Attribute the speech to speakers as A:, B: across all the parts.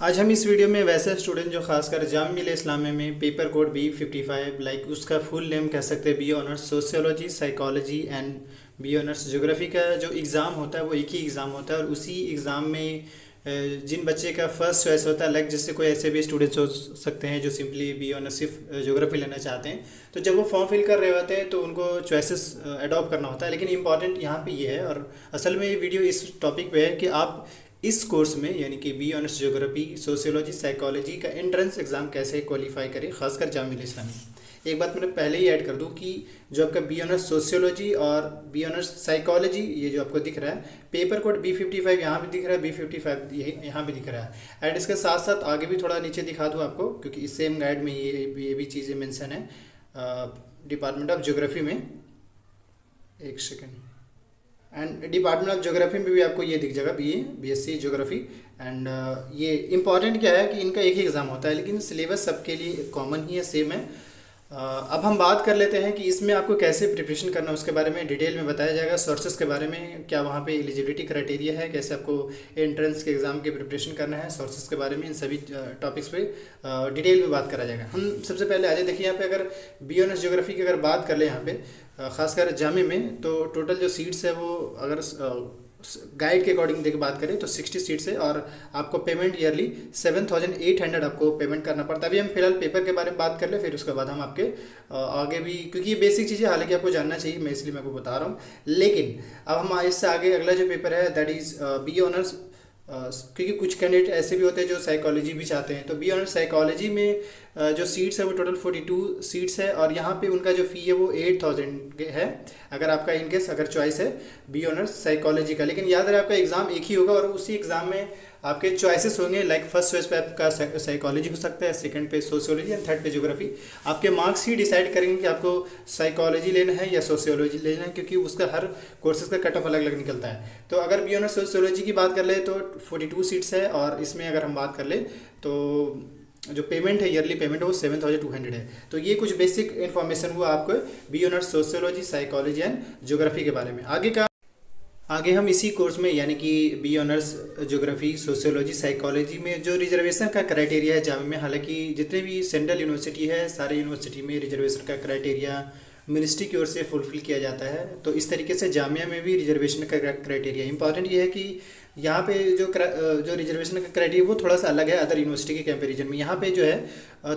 A: आज हम इस वीडियो में वैसे स्टूडेंट जो खासकर जामिया मिल्लिया इस्लामिया में पेपर कोड B55 लाइक उसका फुल नेम कह सकते हैं B honours sociology psychology and B honours geography का जो एग्ज़ाम होता है वो एक ही एग्ज़ाम होता है और उसी एग्ज़ाम में जिन बच्चे का फर्स्ट चॉइस होता है लाइक जैसे कोई ऐसे भी स्टूडेंट्स हो सकते हैं जो सिंपली बी ऑनर्स सिर्फ ज्योग्राफी लेना चाहते हैं। तो जब वो फॉर्म फिल कर रहे होते हैं तो उनको चॉइसेस अडॉप्ट करना होता है। लेकिन इंपॉर्टेंट यहाँ पे ये है और असल में ये वीडियो इस टॉपिक पे है कि आप इस कोर्स में यानी कि B honours geography sociology psychology का एंट्रेंस एग्ज़ाम कैसे क्वालिफाई करें, खासकर जामिया मिल्लिया इस्लामिया। एक बात मैंने पहले ही ऐड कर दूं कि जो आपका बी ऑनर्स सोशियोलॉजी और बी ऑनर्स साइकोलॉजी ये जो आपको दिख रहा है पेपर कोड B55 यहाँ भी दिख रहा है, B55 यहाँ भी दिख रहा है। एंड इसके साथ साथ आगे भी थोड़ा नीचे दिखा दूँ आपको क्योंकि इस सेम गाइड में ये भी चीज़ें मेंशन है डिपार्टमेंट ऑफ ज्योग्राफी में। एक second. And department of geography में भी आपको ये दिख जाएगा BSc ज्योग्राफी। एंड ये इंपॉर्टेंट क्या है कि इनका एक ही एग्ज़ाम होता है लेकिन सिलेबस सबके लिए कॉमन ही है, सेम है। अब हम बात कर लेते हैं कि इसमें आपको कैसे प्रिपरेशन करना है, उसके बारे में डिटेल में बताया जाएगा। सोर्सेज के बारे में, क्या वहाँ पे एलिजिबिलिटी क्राइटेरिया है, कैसे आपको एंट्रेंस के एग्ज़ाम की प्रिपरेशन करना है, सोर्सेज के बारे में, इन सभी टॉपिक्स पे डिटेल में बात करा जाएगा। हम सबसे पहले आ जाए, देखिए यहाँ पे अगर बी ऑनर्स ज्योग्राफी की अगर बात कर ले यहाँ पे खासकर जामिया में, तो टोटल जो सीट्स है वो अगर गाइड के अकॉर्डिंग देख बात करें तो 60 सीट्स है और आपको पेमेंट ईयरली 7,800 आपको पेमेंट करना पड़ता है। अभी हम फिलहाल पेपर के बारे में बात कर ले, फिर उसके बाद हम आपके आगे भी, क्योंकि ये बेसिक चीज़ें हालांकि आपको जानना चाहिए, मैं इसलिए मैं आपको बता रहा हूँ। लेकिन अब हम इससे आगे अगला जो पेपर है दैट इज़ बी ऑनर्स, क्योंकि कुछ कैंडिडेट ऐसे भी होते हैं जो साइकोलॉजी भी चाहते हैं। तो बी ऑनर्स साइकोलॉजी में जो सीट्स है वो टोटल 42 सीट्स है और यहाँ पे उनका जो फ़ी है वो 8,000 है अगर आपका इनकेस अगर चॉइस है बी ऑनर्स साइकोलॉजी का। लेकिन याद रहे आपका एग्ज़ाम एक ही होगा और उसी एग्ज़ाम में आपके चॉइसेस होंगे। लाइक फर्स्ट चॉइस पे आपका साइकोलॉजी हो सकता है, सेकंड पे सोशियोलॉजी एंड थर्ड पे ज्योग्राफी। आपके मार्क्स ही डिसाइड करेंगे कि आपको साइकोलॉजी लेना है या सोशियोलॉजी लेना है, क्योंकि उसका हर कोर्सेज का कट ऑफ अलग अलग निकलता है। तो अगर बी ऑनर्स सोशियोलॉजी की बात कर ले तो 42 सीट्स है और इसमें अगर हम बात कर ले तो जो पेमेंट है ईयरली पेमेंट है वो 7,200 है। तो ये कुछ बेसिक इन्फॉर्मेशन हुआ आपको B honours sociology psychology and geography के बारे में। आगे हम इसी कोर्स में यानी कि B honours geography sociology psychology में जो रिजर्वेशन का क्राइटेरिया है जामिया में, हालांकि जितने भी सेंट्रल यूनिवर्सिटी है सारे यूनिवर्सिटी में रिजर्वेशन का क्राइटेरिया मिनिस्ट्री की ओर से फुलफिल किया जाता है। तो इस तरीके से जामिया में भी रिजर्वेशन का क्राइटेरिया इंपॉर्टेंट ये है कि यहाँ पे जो रिजर्वेशन का क्राइटेरिया वो थोड़ा सा अलग है अदर यूनिवर्सिटी के कंपैरिजन में। यहाँ पे जो है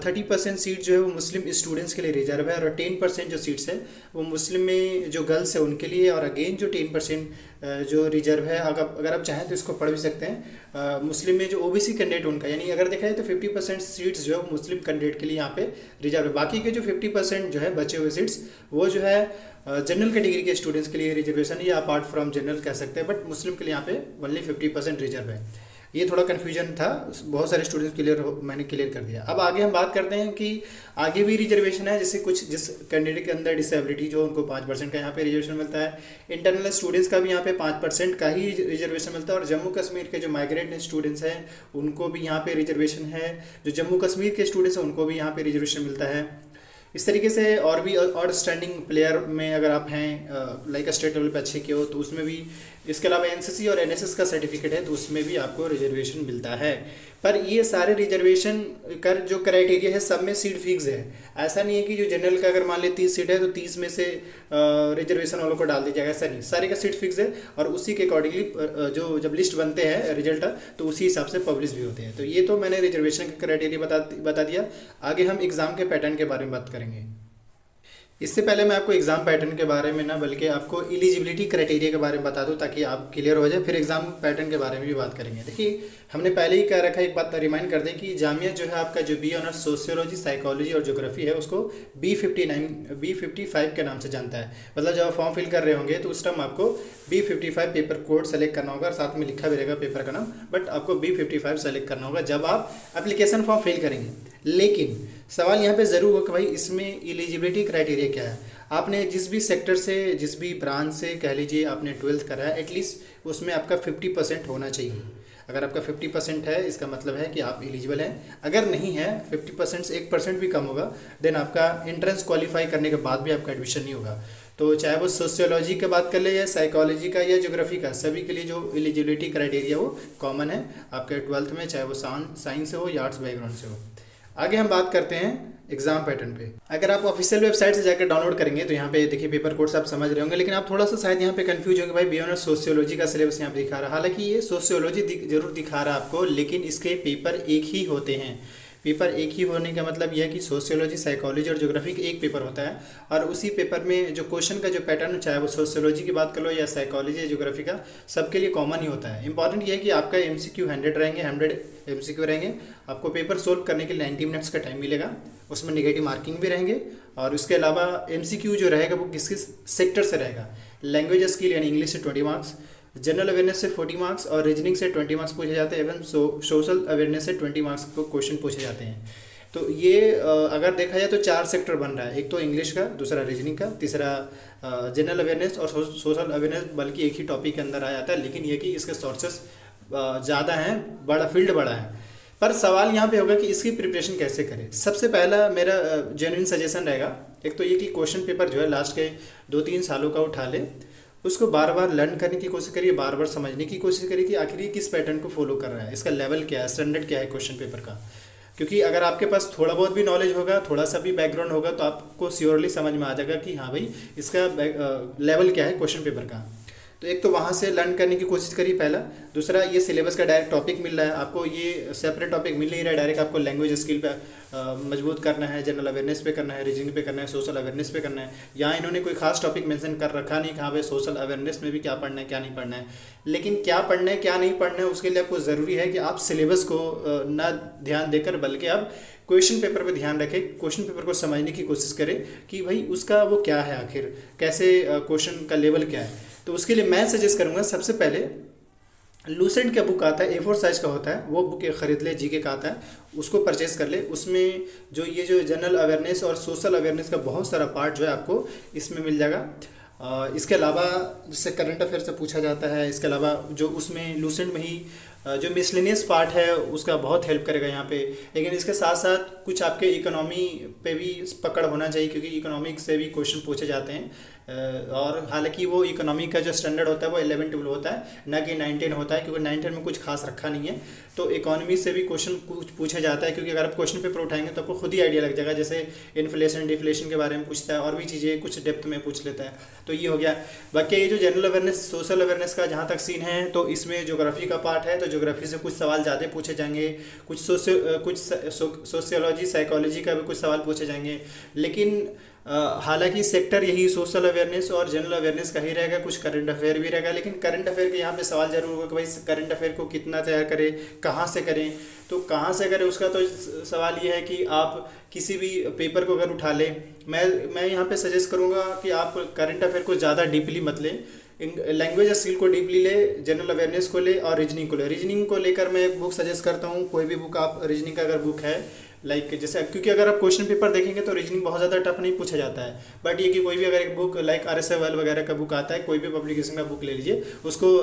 A: 30% सीट जो है वो मुस्लिम स्टूडेंट्स के लिए रिजर्व है और 10% जो सीट्स है वो मुस्लिम में जो गर्ल्स है उनके लिए, और अगेन जो 10% जो रिजर्व है अगर आप चाहें तो इसको पढ़ भी सकते हैं। मुस्लिम में जो ओबीसी कैंडिडेट उनका, यानी अगर देखा जाए तो 50% सीट्स जो है मुस्लिम कैंडिडेट के लिए यहाँ पे रिजर्व है। बाकी के जो 50% जो है बचे हुए सीट्स वो जो है जनरल कैटेगरी के स्टूडेंट्स के लिए रिजर्वेशन या अपार्ट फ्रॉम जनरल कह सकते हैं, बट मुस्लिम के लिए यहाँ पे ओनली 50% रिजर्व है। ये थोड़ा कन्फ्यूजन था, बहुत सारे स्टूडेंट्स मैंने क्लियर कर दिया। अब आगे हम बात करते हैं कि आगे भी रिजर्वेशन है, जैसे कुछ जिस कैंडिडेट के अंदर डिसेबिलिटी जो उनको 5% का यहाँ पे रिजर्वेशन मिलता है। इंटरनल स्टूडेंट्स का भी यहाँ पे 5% का ही रिजर्वेशन मिलता है और जम्मू कश्मीर के जो माइग्रेंट स्टूडेंट्स हैं उनको भी यहाँ पे रिजर्वेशन है। जो जम्मू कश्मीर के स्टूडेंट्स हैं उनको भी यहाँ पे रिजर्वेशन मिलता है। इस तरीके से और भी और स्टैंडिंग प्लेयर में अगर आप हैं लाइक स्टेट लेवल पे अच्छे के हो तो उसमें भी, इसके अलावा एनसीसी और एनएसएस का सर्टिफिकेट है तो उसमें भी आपको रिजर्वेशन मिलता है। पर ये सारे रिजर्वेशन का जो क्राइटेरिया है सब में सीट फिक्स है। ऐसा नहीं है कि जो जनरल का अगर मान ले 30 सीट है तो 30 में से रिजर्वेशन वालों को डाल दिया जाएगा, ऐसा नहीं। सारे का सीट फिक्स है और उसी के अकॉर्डिंगली जो जब लिस्ट बनते हैं रिजल्ट तो उसी हिसाब से पब्लिश भी होते हैं। तो ये तो मैंने रिजर्वेशन का क्राइटेरिया बता दिया। आगे हम एग्ज़ाम के पैटर्न के बारे में बात करेंगे। इससे पहले मैं आपको एग्ज़ाम पैटर्न के बारे में ना बल्कि आपको एलिजिबिलिटी क्राइटेरिया के बारे में बता दूं ताकि आप क्लियर हो जाए, फिर एग्ज़ाम पैटर्न के बारे में भी बात करेंगे। देखिए हमने पहले ही कह रखा है, एक बात रिमाइंड कर दें कि जामिया जो है आपका जो बी ऑनर्स सोशियोलॉजी साइकोलॉजी और ज्योग्राफी है उसको B55 के नाम से जानता है। मतलब जब आप फॉर्म फिल कर रहे होंगे तो उस टाइम आपको B55 पेपर कोड सेलेक्ट करना होगा और साथ में लिखा भी रहेगा पेपर का नाम, बट आपको B55 सेलेक्ट करना होगा जब आप एप्लीकेशन फॉर्म फिल करेंगे। लेकिन सवाल यहाँ पे ज़रूर होगा कि भाई इसमें एलिजिबिलिटी क्राइटेरिया क्या है। आपने जिस भी सेक्टर से जिस भी ब्रांच से कह लीजिए आपने 12th करा है, एटलीस्ट उसमें आपका 50% होना चाहिए। अगर आपका 50% है इसका मतलब है कि आप एलिजिबल हैं। अगर नहीं है 50% से 1% भी कम होगा देन आपका एंट्रेंस क्वालिफाई करने के बाद भी आपका एडमिशन नहीं होगा। तो चाहे वो सोशियोलॉजी का बात कर ले या साइकोलॉजी का या ज्योग्राफी का, सभी के लिए जो एलिजिबिलिटी क्राइटेरिया वो कॉमन है आपके 12th में, चाहे वो साइंस से हो या आर्ट्स बैकग्राउंड से हो। आगे हम बात करते हैं एग्जाम पैटर्न पे। अगर आप ऑफिशियल वेबसाइट से जाकर डाउनलोड करेंगे तो यहाँ पे देखिए पेपर कोड्स आप समझ रहे होंगे, लेकिन आप थोड़ा सा शायद यहाँ पे कंफ्यूज होंगे, भाई बी ऑनर्स सोशियोलॉजी का सिलेबस यहाँ पे दिखा रहा है। हालांकि ये सोशियोलॉजी जरूर दिखा रहा है आपको, लेकिन इसके पेपर एक ही होते हैं। पेपर एक ही होने का मतलब यह है कि सोशियोलॉजी, साइकोलॉजी और ज्योग्राफी का एक पेपर होता है, और उसी पेपर में जो क्वेश्चन का जो पैटर्न, चाहे वो सोशियोलॉजी की बात कर लो या साइकोलॉजी या ज्योग्राफी का, सबके लिए कॉमन ही होता है। इंपॉर्टेंट ये है कि आपका एमसीक्यू 100 रहेंगे, 100 एमसीक्यू रहेंगे। आपको पेपर सोल्व करने के लिए 90 मिनट्स का टाइम मिलेगा, उसमें नेगेटिव मार्किंग भी रहेंगे। और उसके अलावा एमसीक्यू जो रहेगा वो किस किस सेक्टर से रहेगा। लैंग्वेज स्किल यानी इंग्लिश से 20 मार्क्स, जनरल अवेयरनेस से 40 मार्क्स और रीजनिंग से 20 मार्क्स पूछे जाते हैं, एवं सोशल अवेयरनेस से 20 मार्क्स को क्वेश्चन पूछे जाते हैं। तो ये अगर देखा जाए तो 4 सेक्टर बन रहा है, एक तो इंग्लिश का, दूसरा रीजनिंग का, तीसरा जनरल अवेयरनेस और सोशल अवेयरनेस, बल्कि एक ही टॉपिक के अंदर आ जाता है, लेकिन ये कि इसके सोर्सेस ज़्यादा हैं, बड़ा फील्ड बड़ा है। पर सवाल यहाँ पे होगा कि इसकी प्रिपरेशन कैसे करें। सबसे पहला मेरा जेन्युइन सजेशन रहेगा, एक तो ये कि क्वेश्चन पेपर जो है लास्ट के 2-3 सालों का उठा ले, उसको बार बार लर्न करने की कोशिश करिए, बार बार समझने की कोशिश करिए कि आखिर ये किस पैटर्न को फॉलो कर रहा है, इसका लेवल क्या है, स्टैंडर्ड क्या है क्वेश्चन पेपर का। क्योंकि अगर आपके पास थोड़ा बहुत भी नॉलेज होगा, थोड़ा सा भी बैकग्राउंड होगा, तो आपको श्योरली समझ में आ जाएगा कि हाँ भाई इसका लेवल क्या है क्वेश्चन पेपर का। तो एक तो वहाँ से लर्न करने की कोशिश करिए पहला। दूसरा, ये सिलेबस का डायरेक्ट टॉपिक मिल रहा है आपको, ये सेपरेट टॉपिक मिल नहीं रहा है, डायरेक्ट आपको लैंग्वेज स्किल पे मजबूत करना है, जनरल अवेयरनेस पे करना है, रीजनिंग पे करना है, सोशल अवेयरनेस पे करना है। यहाँ इन्होंने कोई खास टॉपिक मेंशन कर रखा नहीं कि हाँ भाई सोशल अवेयरनेस में भी क्या पढ़ना है क्या नहीं पढ़ना है। लेकिन क्या पढ़ना है क्या नहीं पढ़ना है उसके लिए आपको ज़रूरी है कि आप सिलेबस को ना ध्यान देकर, बल्कि आप क्वेश्चन पेपर पे ध्यान रखें, क्वेश्चन पेपर को समझने की कोशिश करें कि भाई उसका वो क्या है, आखिर कैसे क्वेश्चन का लेवल क्या है। तो उसके लिए मैं सजेस्ट करूँगा, सबसे पहले लूसेंट का बुक आता है, A4 साइज का होता है, वो बुक खरीद ले, जीके का आता है, उसको परचेस कर ले। उसमें जो ये जो जनरल अवेयरनेस और सोशल अवेयरनेस का बहुत सारा पार्ट जो है आपको इसमें मिल जाएगा। इसके अलावा जिससे करंट अफेयर से पूछा जाता है, इसके अलावा जो उसमें लूसेंट में ही जो मिसलेनियस पार्ट है उसका बहुत हेल्प करेगा यहाँ पे। लेकिन इसके साथ साथ कुछ आपके इकोनॉमी पे भी पकड़ होना चाहिए, क्योंकि इकोनॉमिक से भी क्वेश्चन पूछे जाते हैं। और हालांकि वो इकोनॉमी का जो स्टैंडर्ड होता है वो 11-12 होता है, ना कि 9-10 होता है, क्योंकि 9-10 में कुछ खास रखा नहीं है। तो इकोनॉमी से भी क्वेश्चन कुछ पूछा जाता है, क्योंकि अगर आप क्वेश्चन पेपर उठाएंगे तो आपको खुद ही आइडिया लग जाएगा। जैसे इन्फ्लेशन डिफ्लेशन के बारे में पूछता है, और भी चीज़ें कुछ डेप्थ में पूछ लेता है। तो ये हो गया। बाकी ये जो जनरल अवेयरनेस सोशल अवेयरनेस का जहाँ तक सीन है, तो इसमें ज्योग्राफी का पार्ट है, तो ज्योग्राफी से कुछ सवाल ज़्यादा पूछे जाएंगे, कुछ सोशियोलॉजी साइकोलॉजी का भी कुछ सवाल पूछे जाएंगे। लेकिन हालांकि सेक्टर यही सोशल अवेयरनेस और जनरल अवेयरनेस का ही रहेगा, कुछ करंट अफेयर भी रहेगा। लेकिन करंट अफेयर के यहाँ पे सवाल जरूर होगा कि भाई करंट अफेयर को कितना तैयार करें, कहाँ से करें। तो कहाँ से करें उसका तो सवाल ये है कि आप किसी भी पेपर को अगर उठा लें, मैं यहाँ पे सजेस्ट करूँगा कि आप करंट अफेयर को ज़्यादा डीपली मत लें, लैंग्वेज स्किल को डीपली ले, जनरल अवेयरनेस को ले और रीजनिंग को ले। रीजनिंग को लेकर मैं एक बुक सजेस्ट करता हूँ, कोई भी बुक आप रीजनिंग का अगर बुक है जैसे, क्योंकि अगर आप क्वेश्चन पेपर देखेंगे तो रीजनिंग बहुत ज़्यादा टफ नहीं पूछा जाता है। बट ये कि कोई भी अगर एक बुक RSFL वगैरह का बुक आता है, कोई भी पब्लिकेशन का बुक ले लीजिए, उसको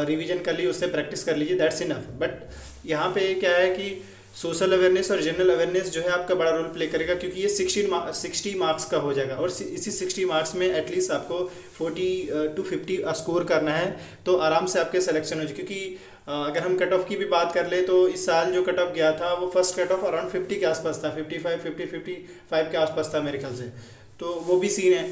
A: रिवीजन कर लीजिए, उससे प्रैक्टिस कर लीजिए, दैट्स इनफ। बट यहाँ पे क्या है कि सोशल अवेयरनेस और जनरल अवेयरनेस जो है आपका बड़ा रोल प्ले करेगा, क्योंकि ये 60 मार्क्स का हो जाएगा, और इसी 60 मार्क्स में एटलीस्ट आपको 40 to 50 स्कोर करना है, तो आराम से आपके सिलेक्शन हो जाए। क्योंकि अगर हम कट ऑफ की भी बात कर ले, तो इस साल जो कट ऑफ गया था वो फर्स्ट कट ऑफ अराउंड 50 के आसपास था, 55 के आसपास था मेरे ख्याल से। तो वो भी सीन है।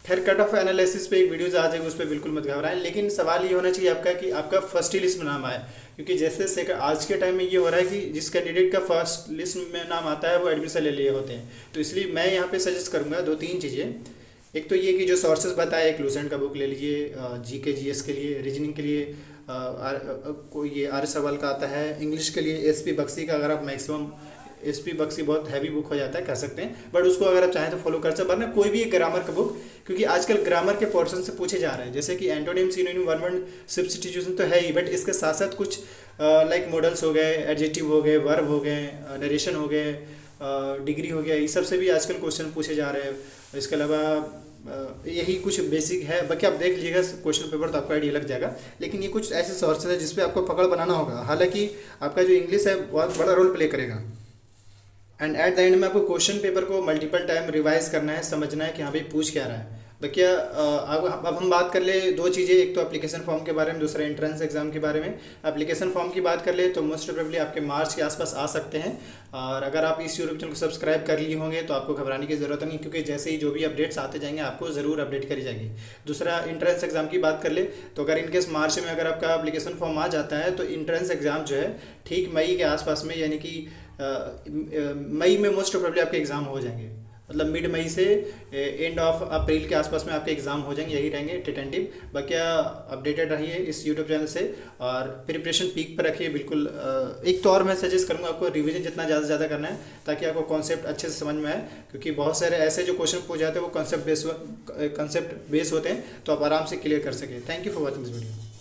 A: खैर, कट ऑफ एनालिसिस पे एक वीडियोज आ जाएगी, उस पर बिल्कुल मत घबराएं। लेकिन सवाल ये होना चाहिए आपका कि आपका फर्स्ट ही लिस्ट में नाम आए, क्योंकि जैसे आज के टाइम में ये हो रहा है कि जिस कैंडिडेट का फर्स्ट लिस्ट में नाम आता है वो एडमिशन ले लिए होते हैं। तो इसलिए मैं यहाँ पे सजेस्ट करूँगा 2-3 चीज़ें। एक तो ये कि जो सोर्सेज बताए, एक लूसेंट का बुक ले लीजिए GK GS के लिए, रीजनिंग के लिए कोई ये RSFL का आता है, इंग्लिश के लिए SP बख्शी का, अगर आप मैक्सिमम SP बख्शी बहुत हैवी बुक हो जाता है, कह सकते हैं, बट उसको अगर आप चाहें तो फॉलो कर सकते, वरना कोई भी एक ग्रामर का बुक, क्योंकि आजकल ग्रामर के पोर्शन से पूछे जा रहे हैं, जैसे कि antonym synonym one word substitution तो है ही, बट इसके साथ साथ कुछ लाइक मॉडल्स हो गए, एडजेक्टिव हो गए, वर्ब हो गए, नरेशन हो गए, डिग्री हो गया, ये सब से भी आजकल क्वेश्चन पूछे जा रहे हैं। इसके अलावा यही कुछ बेसिक है, बाकी आप देख लीजिएगा क्वेश्चन पेपर तो आपको आइडिया लग जाएगा। लेकिन ये कुछ ऐसे सोर्सेज है जिसपे आपको पकड़ बनाना होगा। हालांकि आपका जो इंग्लिश है बहुत बड़ा रोल प्ले करेगा, एंड एट द एंड में आपको क्वेश्चन पेपर को मल्टीपल टाइम रिवाइज करना है, समझना है कि हाँ भाई पूछ क्या रहा है। देखिए अब हम बात कर ले दो चीज़ें, एक तो एप्लीकेशन फॉर्म के बारे में, दूसरा एंट्रेंस एग्जाम के बारे में। एप्लीकेशन फॉर्म की बात कर ले तो मोस्ट प्रोबेबली आपके मार्च के आसपास आ सकते हैं। और अगर आप इस यूट्यूब चैनल को सब्सक्राइब कर लिए होंगे तो आपको घबराने की ज़रूरत नहीं, क्योंकि जैसे ही जो भी अपडेट्स आते जाएंगे आपको ज़रूर अपडेट करी जाएगी। दूसरा एंट्रेंस एग्जाम की बात कर ले तो अगर इनकेस मार्च में अगर आपका एप्लीकेशन फॉर्म आ जाता है तो एंट्रेंस एग्ज़ाम जो है ठीक मई के आसपास में, यानी कि मई में मोस्ट प्रोबेबली आपके एग्ज़ाम हो जाएंगे। मतलब मिड मई से एंड ऑफ अप्रैल के आसपास में आपके एग्ज़ाम हो जाएंगे, यही रहेंगे टेंटेटिव। बाकी अपडेटेड रहिए इस यूट्यूब चैनल से और प्रिपरेशन पीक पर रखिए बिल्कुल। एक तो और मैं सजेस्ट करूँगा आपको रिवीजन जितना ज़्यादा से ज़्यादा करना है ताकि आपको कॉन्सेप्ट अच्छे से समझ में आए, क्योंकि बहुत सारे ऐसे जो क्वेश्चन पूछ जाते हैं वो कॉन्सेप्ट बेस होते हैं, तो आप आराम से क्लियर कर सकें। Thank you for watching this video.